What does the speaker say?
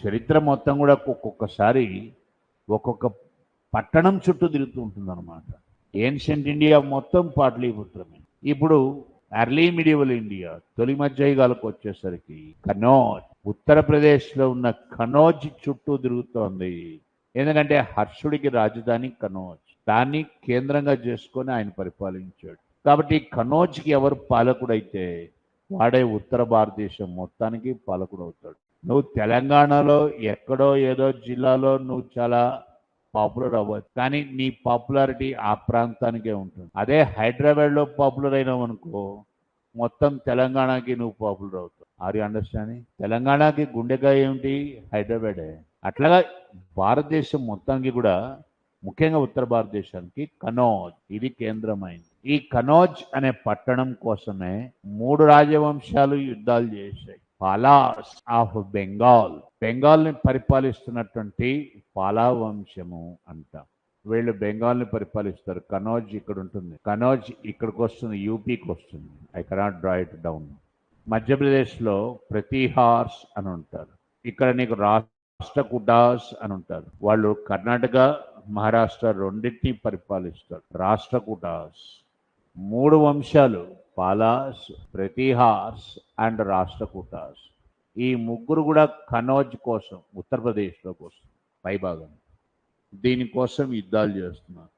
చరిత్ర మొత్తం కూడా ఒక్కొక్కసారి ఒక్కొక్క పట్టణం చుట్టూ తిరుగుతూ ఉంటుందన్నమాట. ఏన్షియంట్ ఇండియా మొత్తం పాటలీపుత్రమే. ఇప్పుడు ఎర్లీ మిడివల్ ఇండియా తొలి మధ్యయుగాలకు వచ్చేసరికి కనోజ్, ఉత్తరప్రదేశ్లో ఉన్న కనోజ్ చుట్టూ తిరుగుతోంది. ఎందుకంటే హర్షుడికి రాజధాని కనోజ్, దాన్ని కేంద్రంగా చేసుకొని ఆయన పరిపాలించాడు. కాబట్టి కనోజ్కి ఎవరు పాలకుడైతే వాడే ఉత్తర భారతదేశం మొత్తానికి పాలకుడు అవుతాడు. నువ్వు తెలంగాణలో ఎక్కడో ఏదో జిల్లాలో నువ్వు చాలా పాపులర్ అవ్వచ్చు, కానీ నీ పాపులారిటీ ఆ ప్రాంతానికే ఉంటుంది. అదే హైదరాబాద్లో పాపులర్ అయినావు అనుకో, మొత్తం తెలంగాణకి నువ్వు పాపులర్ అవుతావు. Are you understanding? తెలంగాణకి గుండెకాయ ఏమిటి? హైదరాబాదే. అట్లాగా భారతదేశం మొత్తానికి కూడా, ముఖ్యంగా ఉత్తర భారతదేశానికి కనోజ్ ఇది కేంద్రమైంది. ఈ కనోజ్ అనే పట్టణం కోసమే 3 రాజవంశాలు యుద్ధాలు చేశాయి. పాలాస్ ఆఫ్ బెంగాల్, బెంగాల్ని పరిపాలిస్తున్నటువంటి పాలా వంశము అంట. వీళ్ళు బెంగాల్ని పరిపాలిస్తారు. కనోజ్ ఇక్కడ ఉంటుంది, కనోజ్ ఇక్కడికి వస్తుంది, యూపీకి వస్తుంది. I cannot draw it down. మధ్యప్రదేశ్లో ప్రతిహార్స్ అని ఉంటారు. ఇక్కడ నీకు రాష్ట్రకూటాస్ అని ఉంటారు. వాళ్ళు కర్ణాటక, మహారాష్ట్ర రెండింటినీ పరిపాలిస్తారు. రాష్ట్రకూటాస్ 3 వంశాలు, పాలాస్, ప్రతిహార్స్ అండ్ రాష్ట్రకూటాస్. ఈ ముగ్గురు కూడా కనోజ్ కోసం, ఉత్తరప్రదేశ్లో కోసం పైభాగం, దీనికోసం యుద్ధాలు చేస్తున్నారు.